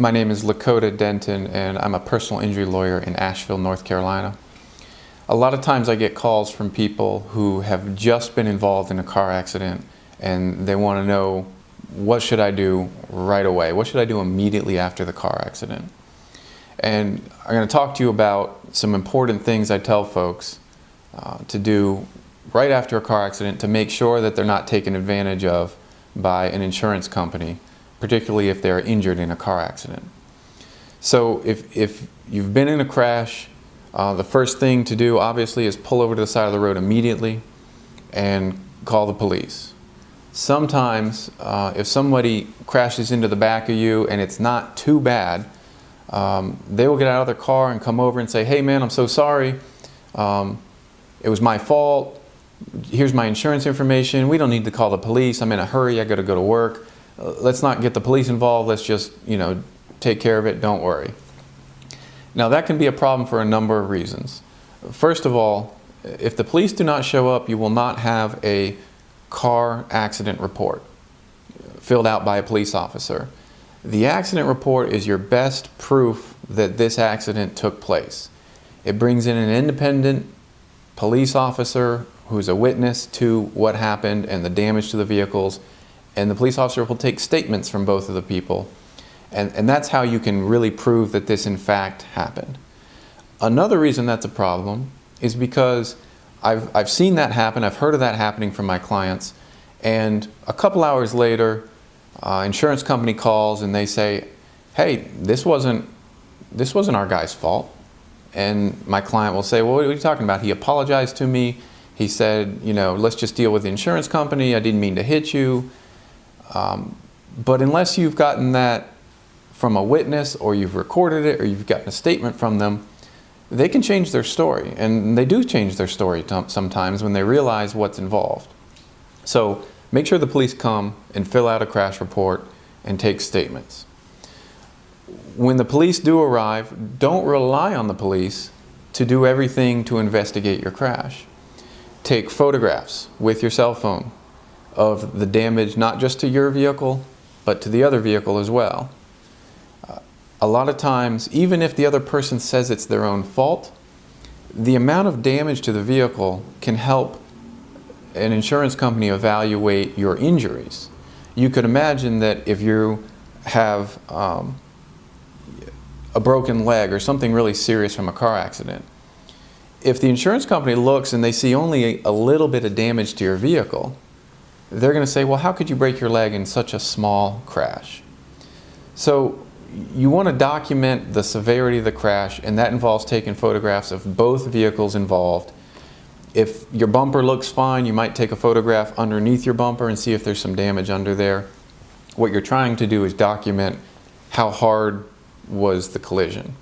My name is Lakota Denton, and I'm a personal injury lawyer in Asheville, North Carolina. A lot of times I get calls from people who have just been involved in a car accident and they want to know, what should I do right away? What should I do immediately after the car accident? And I'm going to talk to you about some important things I tell folks to do right after a car accident to make sure that they're not taken advantage of by an insurance company, particularly if they're injured in a car accident. So if you've been in a crash, the first thing to do obviously is pull over to the side of the road immediately and call the police. Sometimes if somebody crashes into the back of you and it's not too bad, they will get out of their car and come over and say, "Hey man, I'm so sorry. It was my fault. Here's my insurance information. We don't need to call the police. I'm in a hurry. I got to go to work. Let's not get the police involved. Let's just, take care of it. Don't worry." Now that can be a problem for a number of reasons. First of all, if the police do not show up, you will not have a car accident report filled out by a police officer. The accident report is your best proof that this accident took place. It brings in an independent police officer who's a witness to what happened and the damage to the vehicles, and the police officer will take statements from both of the people, and that's how you can really prove that this in fact happened. Another reason that's a problem is because I've seen that happen, I've heard of that happening from my clients, and a couple hours later, insurance company calls and they say, "Hey, this wasn't our guy's fault." And my client will say, "Well, what are you talking about? He apologized to me. He said, let's just deal with the insurance company. I didn't mean to hit you." But unless you've gotten that from a witness, or you've recorded it, or you've gotten a statement from them, they can change their story. And they do change their story sometimes when they realize what's involved. So make sure the police come and fill out a crash report and take statements. When the police do arrive, don't rely on the police to do everything to investigate your crash. Take photographs with your cell phone of the damage, not just to your vehicle, but to the other vehicle as well. A lot of times, even if the other person says it's their own fault, the amount of damage to the vehicle can help an insurance company evaluate your injuries. You could imagine that if you have a broken leg or something really serious from a car accident, if the insurance company looks and they see only a little bit of damage to your vehicle, they're going to say, "Well, how could you break your leg in such a small crash?" So you want to document the severity of the crash, and that involves taking photographs of both vehicles involved. If your bumper looks fine, you might take a photograph underneath your bumper and see if there's some damage under there. What you're trying to do is document how hard was the collision.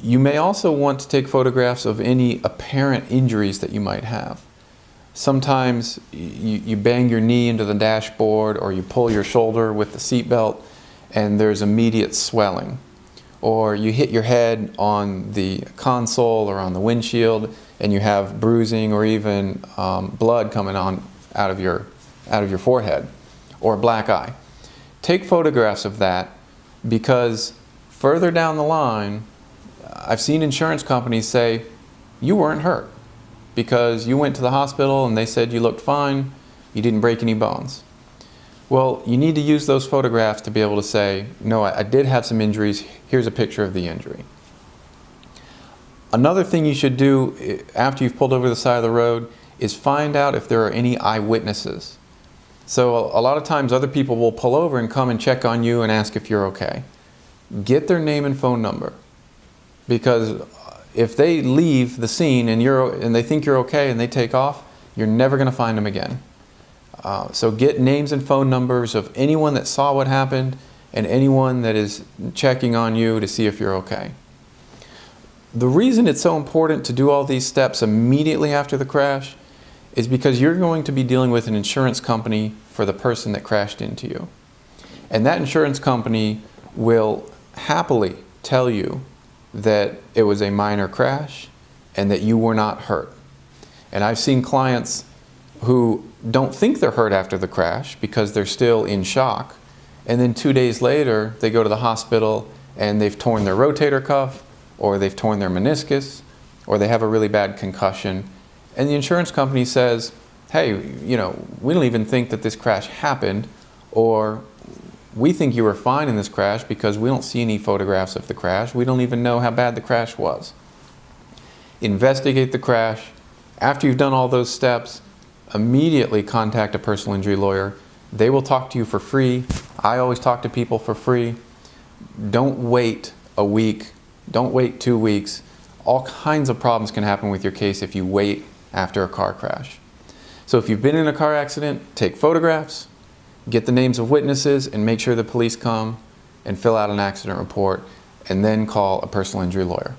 You may also want to take photographs of any apparent injuries that you might have. Sometimes you bang your knee into the dashboard, or you pull your shoulder with the seatbelt and there's immediate swelling. Or you hit your head on the console or on the windshield and you have bruising or even blood coming out of your forehead, or a black eye. Take photographs of that, because further down the line, I've seen insurance companies say, "You weren't hurt because you went to the hospital and they said you looked fine, you didn't break any bones." Well, you need to use those photographs to be able to say, "No, I did have some injuries, here's a picture of the injury." Another thing you should do after you've pulled over the side of the road is find out if there are any eyewitnesses. So a lot of times other people will pull over and come and check on you and ask if you're okay. Get their name and phone number, because if they leave the scene and they think you're okay and they take off, you're never going to find them again. So get names and phone numbers of anyone that saw what happened and anyone that is checking on you to see if you're okay. The reason it's so important to do all these steps immediately after the crash is because you're going to be dealing with an insurance company for the person that crashed into you. And that insurance company will happily tell you that it was a minor crash and that you were not hurt. And I've seen clients who don't think they're hurt after the crash because they're still in shock, and then 2 days later they go to the hospital and they've torn their rotator cuff, or they've torn their meniscus, or they have a really bad concussion, and the insurance company says, hey, we don't even think that this crash happened, or we think you were fine in this crash because we don't see any photographs of the crash. We don't even know how bad the crash was. Investigate the crash. After you've done all those steps, immediately contact a personal injury lawyer. They will talk to you for free. I always talk to people for free. Don't wait a week. Don't wait 2 weeks. All kinds of problems can happen with your case if you wait after a car crash. So if you've been in a car accident, take photographs, get the names of witnesses, and make sure the police come and fill out an accident report, and then call a personal injury lawyer.